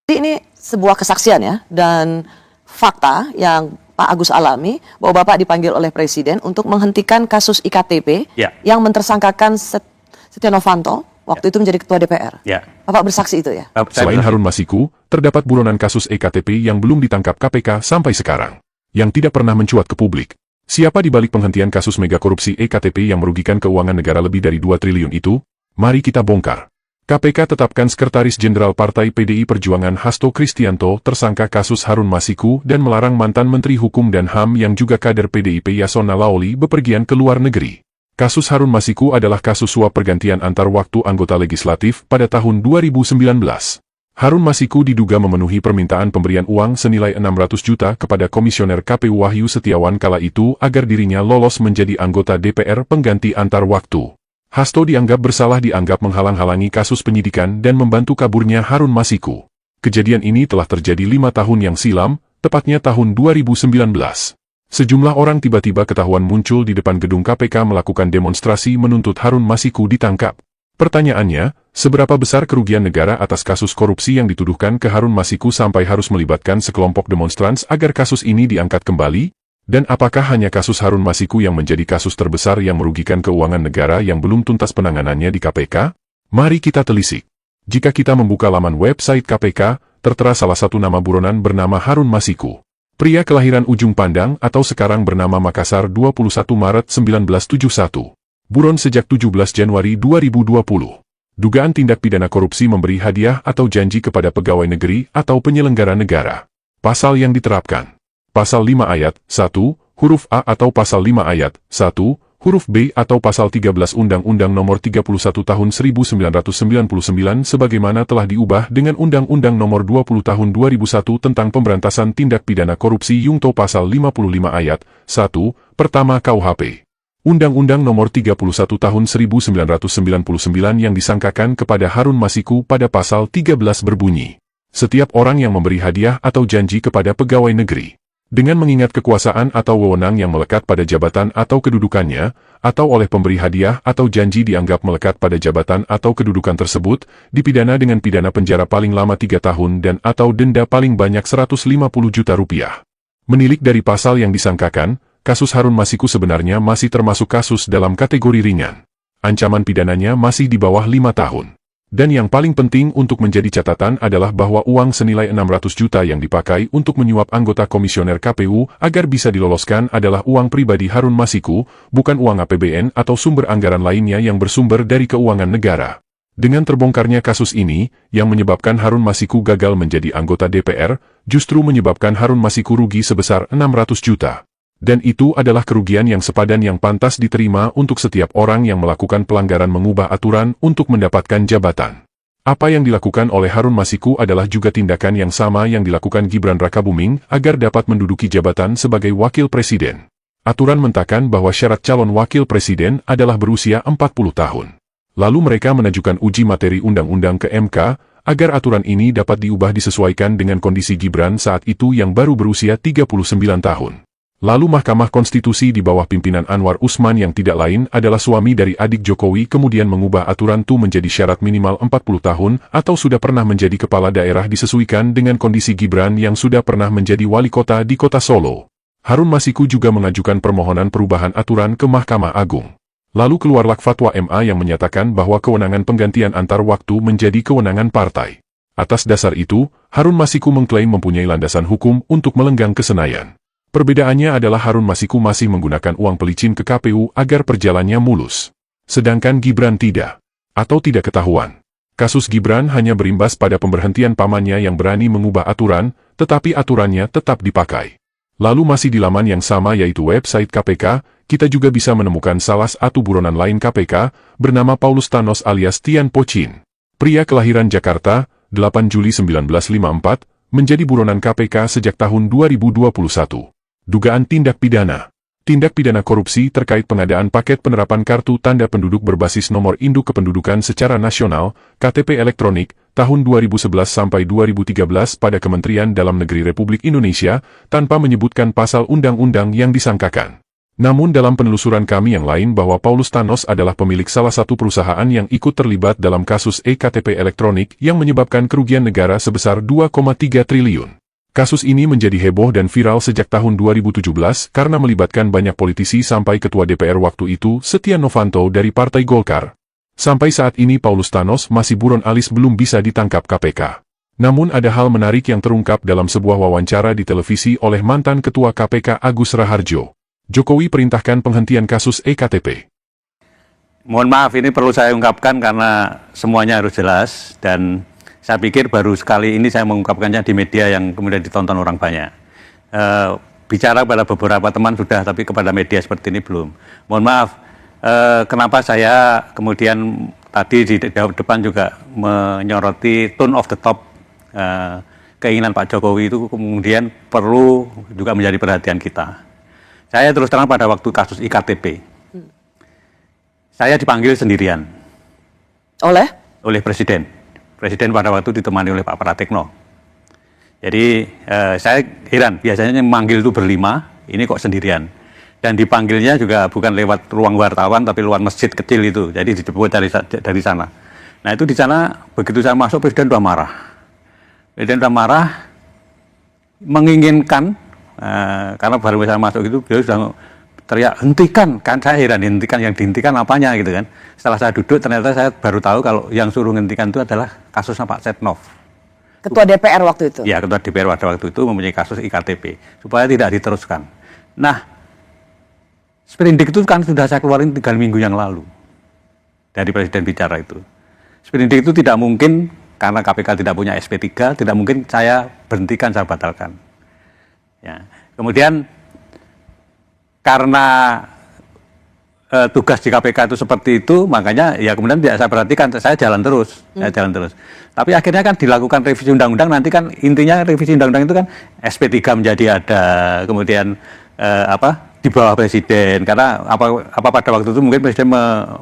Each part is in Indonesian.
Jadi ini sebuah kesaksian ya, dan fakta yang Pak Agus alami bahwa Bapak dipanggil oleh Presiden untuk menghentikan kasus IKTP yang mentersangkakan Setia Novanto waktu itu menjadi Ketua DPR. Bapak bersaksi itu ya? Selain Harun Masiku, terdapat buronan kasus EKTP yang belum ditangkap KPK sampai sekarang, yang tidak pernah mencuat ke publik. Siapa di balik penghentian kasus mega korupsi EKTP yang merugikan keuangan negara lebih dari 2 triliun itu? Mari kita bongkar. KPK tetapkan Sekretaris Jenderal Partai PDI Perjuangan Hasto Kristianto tersangka kasus Harun Masiku dan melarang mantan Menteri Hukum dan HAM yang juga kader PDIP Yasona Lawli bepergian ke luar negeri. Kasus Harun Masiku adalah kasus suap pergantian antar waktu anggota legislatif pada tahun 2019. Harun Masiku diduga memenuhi permintaan pemberian uang senilai 600 juta kepada Komisioner KPU Wahyu Setiawan kala itu agar dirinya lolos menjadi anggota DPR pengganti antar waktu. Hasto dianggap bersalah dianggap menghalang-halangi kasus penyidikan dan membantu kaburnya Harun Masiku. Kejadian ini telah terjadi 5 tahun yang silam, tepatnya tahun 2019. Sejumlah orang tiba-tiba ketahuan muncul di depan gedung KPK melakukan demonstrasi menuntut Harun Masiku ditangkap. Pertanyaannya, seberapa besar kerugian negara atas kasus korupsi yang dituduhkan ke Harun Masiku sampai harus melibatkan sekelompok demonstran agar kasus ini diangkat kembali? Dan apakah hanya kasus Harun Masiku yang menjadi kasus terbesar yang merugikan keuangan negara yang belum tuntas penanganannya di KPK? Mari kita telisik. Jika kita membuka laman website KPK, tertera salah satu nama buronan bernama Harun Masiku. Pria kelahiran Ujung Pandang atau sekarang bernama Makassar 21 Maret 1971. Buron sejak 17 Januari 2020. Dugaan tindak pidana korupsi memberi hadiah atau janji kepada pegawai negeri atau penyelenggara negara. Pasal yang diterapkan. Pasal 5 ayat 1, huruf A atau Pasal 5 ayat 1, huruf B atau Pasal 13 Undang-Undang Nomor 31 Tahun 1999 sebagaimana telah diubah dengan Undang-Undang Nomor 20 Tahun 2001 tentang Pemberantasan Tindak Pidana Korupsi Yungto Pasal 55 ayat 1, pertama KUHP. Undang-Undang Nomor 31 Tahun 1999 yang disangkakan kepada Harun Masiku pada Pasal 13 berbunyi, setiap orang yang memberi hadiah atau janji kepada pegawai negeri, dengan mengingat kekuasaan atau wewenang yang melekat pada jabatan atau kedudukannya, atau oleh pemberi hadiah atau janji dianggap melekat pada jabatan atau kedudukan tersebut, dipidana dengan pidana penjara paling lama 3 tahun dan atau denda paling banyak 150 juta rupiah. Menilik dari pasal yang disangkakan, kasus Harun Masiku sebenarnya masih termasuk kasus dalam kategori ringan. Ancaman pidananya masih di bawah 5 tahun. Dan yang paling penting untuk menjadi catatan adalah bahwa uang senilai 600 juta yang dipakai untuk menyuap anggota komisioner KPU agar bisa diloloskan adalah uang pribadi Harun Masiku, bukan uang APBN atau sumber anggaran lainnya yang bersumber dari keuangan negara. Dengan terbongkarnya kasus ini, yang menyebabkan Harun Masiku gagal menjadi anggota DPR, justru menyebabkan Harun Masiku rugi sebesar 600 juta. Dan itu adalah kerugian yang sepadan yang pantas diterima untuk setiap orang yang melakukan pelanggaran mengubah aturan untuk mendapatkan jabatan. Apa yang dilakukan oleh Harun Masiku adalah juga tindakan yang sama yang dilakukan Gibran Rakabuming agar dapat menduduki jabatan sebagai wakil presiden. Aturan mengatakan bahwa syarat calon wakil presiden adalah berusia 40 tahun. Lalu mereka mengajukan uji materi undang-undang ke MK, agar aturan ini dapat diubah disesuaikan dengan kondisi Gibran saat itu yang baru berusia 39 tahun. Lalu Mahkamah Konstitusi di bawah pimpinan Anwar Usman yang tidak lain adalah suami dari adik Jokowi kemudian mengubah aturan itu menjadi syarat minimal 40 tahun atau sudah pernah menjadi kepala daerah disesuaikan dengan kondisi Gibran yang sudah pernah menjadi wali kota di kota Solo. Harun Masiku juga mengajukan permohonan perubahan aturan ke Mahkamah Agung. Lalu keluarlah fatwa MA yang menyatakan bahwa kewenangan penggantian antar waktu menjadi kewenangan partai. Atas dasar itu, Harun Masiku mengklaim mempunyai landasan hukum untuk melenggang ke Senayan. Perbedaannya adalah Harun Masiku masih menggunakan uang pelicin ke KPU agar perjalannya mulus. Sedangkan Gibran tidak. Atau tidak ketahuan. Kasus Gibran hanya berimbas pada pemberhentian pamannya yang berani mengubah aturan, tetapi aturannya tetap dipakai. Lalu masih di laman yang sama yaitu website KPK, kita juga bisa menemukan salah satu buronan lain KPK, bernama Paulus Thanos alias Tian Pochin. Pria kelahiran Jakarta, 8 Juli 1954, menjadi buronan KPK sejak tahun 2021. Dugaan tindak pidana. Tindak pidana korupsi terkait pengadaan paket penerapan kartu tanda penduduk berbasis nomor induk kependudukan secara nasional, KTP elektronik, tahun 2011 sampai 2013 pada Kementerian Dalam Negeri Republik Indonesia, tanpa menyebutkan pasal undang-undang yang disangkakan. Namun dalam penelusuran kami yang lain bahwa Paulus Thanos adalah pemilik salah satu perusahaan yang ikut terlibat dalam kasus e-KTP elektronik yang menyebabkan kerugian negara sebesar 2,3 triliun. Kasus ini menjadi heboh dan viral sejak tahun 2017 karena melibatkan banyak politisi sampai Ketua DPR waktu itu, Setia Novanto dari Partai Golkar. Sampai saat ini Paulus Thanos masih buron alias belum bisa ditangkap KPK. Namun ada hal menarik yang terungkap dalam sebuah wawancara di televisi oleh mantan Ketua KPK Agus Raharjo. Jokowi perintahkan penghentian kasus e-KTP. Mohon maaf, ini perlu saya ungkapkan karena semuanya harus jelas dan saya pikir baru sekali ini saya mengungkapkannya di media yang kemudian ditonton orang banyak. Bicara pada beberapa teman sudah, tapi kepada media seperti ini belum. Mohon maaf, kenapa saya kemudian tadi di depan juga menyoroti tone of the top, keinginan Pak Jokowi itu kemudian perlu juga menjadi perhatian kita. Saya terus terang pada waktu kasus iktp, saya dipanggil sendirian oleh Presiden. Presiden pada waktu ditemani oleh Pak Pratikno. Jadi saya heran, biasanya yang memanggil itu berlima, ini kok sendirian. Dan dipanggilnya juga bukan lewat ruang wartawan, tapi lewat masjid kecil itu. Jadi dijemput dari sana. Nah itu di sana begitu saya masuk, Presiden sudah marah. Presiden sudah marah, menginginkan. Karena baru saya masuk itu beliau sudah teriak hentikan, kan saya heran hentikan, yang dihentikan apanya gitu kan. Setelah saya duduk ternyata saya baru tahu kalau yang suruh hentikan itu adalah kasusnya Pak Setnov, Ketua DPR waktu itu. Ya, Ketua DPR pada waktu itu mempunyai kasus iktp supaya tidak diteruskan. Nah, sprindik itu kan sudah saya keluarin 3 minggu yang lalu dari Presiden bicara itu. Sprindik itu tidak mungkin karena KPK tidak punya SP3, tidak mungkin saya berhentikan, saya batalkan. Ya. Kemudian karena tugas di KPK itu seperti itu, makanya ya kemudian tidak saya perhatikan, saya jalan terus, Tapi akhirnya kan dilakukan revisi undang-undang, nanti kan intinya revisi undang-undang itu kan SP3 menjadi ada, kemudian di bawah Presiden, karena apa pada waktu itu mungkin Presiden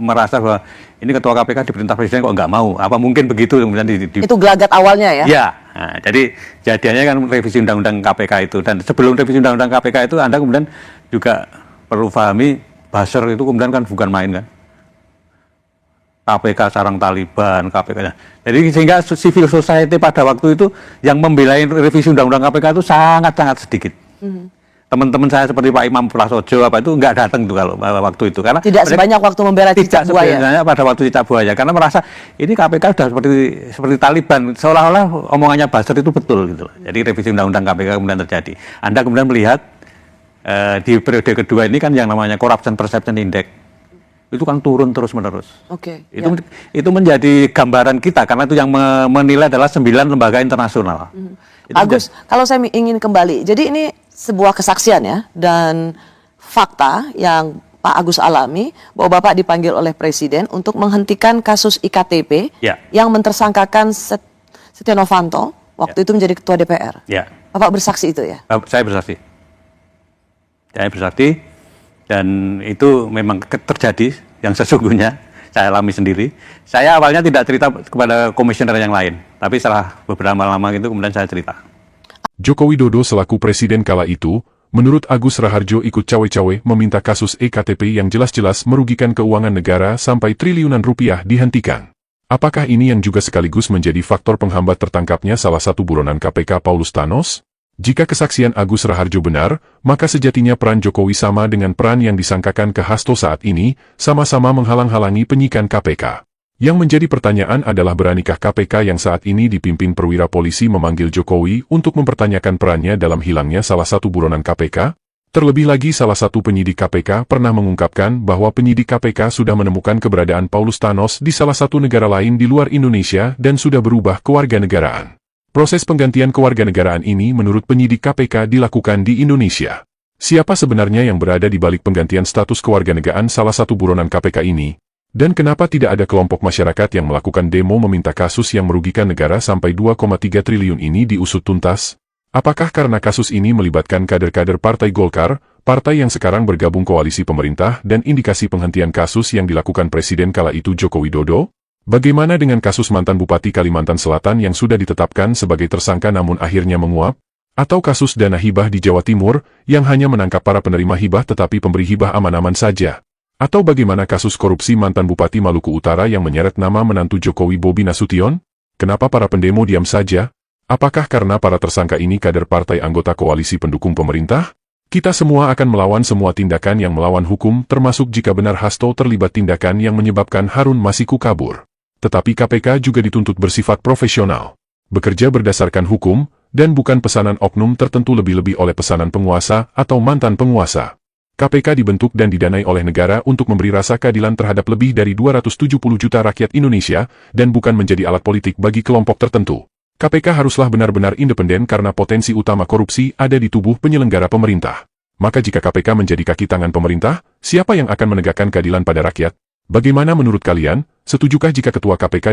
merasa bahwa ini Ketua KPK diperintah Presiden kok nggak mau, apa mungkin begitu kemudian itu gelagat awalnya ya? Ya, nah, jadi jadinya kan revisi undang-undang KPK itu, dan sebelum revisi undang-undang KPK itu Anda kemudian juga perlu pahami buzzer itu kemudian kan bukan main kan. KPK sarang Taliban, KPK. Jadi sehingga civil society pada waktu itu yang membela revisi undang-undang KPK itu sangat-sangat sedikit. Teman-teman saya seperti Pak Imam Prasojo itu nggak datang tuh kalau waktu itu, karena tidak sebanyak waktu membela cicak buaya. Sebenarnya pada waktu cicak buaya, karena merasa ini KPK sudah seperti Taliban, seolah-olah omongannya buzzer itu betul gitu. Jadi revisi undang-undang KPK kemudian terjadi. Anda kemudian melihat di periode kedua ini kan yang namanya Corruption Perception Index itu kan turun terus-menerus. Itu menjadi gambaran kita, karena itu yang menilai adalah 9 lembaga internasional. Agus, kalau saya ingin kembali, jadi ini sebuah kesaksian ya, dan fakta yang Pak Agus alami bahwa Bapak dipanggil oleh Presiden untuk menghentikan kasus iktp yang mentersangkakan Setia Novanto waktu itu menjadi Ketua DPR. Bapak bersaksi itu ya? Saya bersaksi. Saya bersaksi, dan itu memang terjadi yang sesungguhnya saya alami sendiri. Saya awalnya tidak cerita kepada komisioner yang lain, tapi setelah beberapa lama itu kemudian saya cerita. Joko Widodo selaku presiden kala itu, menurut Agus Raharjo ikut cawe-cawe meminta kasus e-KTP yang jelas-jelas merugikan keuangan negara sampai triliunan rupiah dihentikan. Apakah ini yang juga sekaligus menjadi faktor penghambat tertangkapnya salah satu buronan KPK Paulus Thanos? Jika kesaksian Agus Raharjo benar, maka sejatinya peran Jokowi sama dengan peran yang disangkakan ke Hasto saat ini, sama-sama menghalang-halangi penyidikan KPK. Yang menjadi pertanyaan adalah beranikah KPK yang saat ini dipimpin perwira polisi memanggil Jokowi untuk mempertanyakan perannya dalam hilangnya salah satu buronan KPK? Terlebih lagi salah satu penyidik KPK pernah mengungkapkan bahwa penyidik KPK sudah menemukan keberadaan Paulus Thanos di salah satu negara lain di luar Indonesia dan sudah berubah kewarganegaraan. Proses penggantian kewarganegaraan ini menurut penyidik KPK dilakukan di Indonesia. Siapa sebenarnya yang berada di balik penggantian status kewarganegaraan salah satu buronan KPK ini? Dan kenapa tidak ada kelompok masyarakat yang melakukan demo meminta kasus yang merugikan negara sampai 2,3 triliun ini diusut tuntas? Apakah karena kasus ini melibatkan kader-kader Partai Golkar, partai yang sekarang bergabung koalisi pemerintah, dan indikasi penghentian kasus yang dilakukan Presiden kala itu Joko Widodo? Bagaimana dengan kasus mantan Bupati Kalimantan Selatan yang sudah ditetapkan sebagai tersangka namun akhirnya menguap? Atau kasus dana hibah di Jawa Timur yang hanya menangkap para penerima hibah tetapi pemberi hibah aman-aman saja? Atau bagaimana kasus korupsi mantan Bupati Maluku Utara yang menyeret nama menantu Jokowi Bobi Nasution? Kenapa para pendemo diam saja? Apakah karena para tersangka ini kader partai anggota koalisi pendukung pemerintah? Kita semua akan melawan semua tindakan yang melawan hukum, termasuk jika benar Hasto terlibat tindakan yang menyebabkan Harun Masiku kabur. Tetapi KPK juga dituntut bersifat profesional, bekerja berdasarkan hukum, dan bukan pesanan oknum tertentu, lebih-lebih oleh pesanan penguasa atau mantan penguasa. KPK dibentuk dan didanai oleh negara untuk memberi rasa keadilan terhadap lebih dari 270 juta rakyat Indonesia, dan bukan menjadi alat politik bagi kelompok tertentu. KPK haruslah benar-benar independen karena potensi utama korupsi ada di tubuh penyelenggara pemerintah. Maka jika KPK menjadi kaki tangan pemerintah, siapa yang akan menegakkan keadilan pada rakyat? Bagaimana menurut kalian? Setujukah jika ketua KPK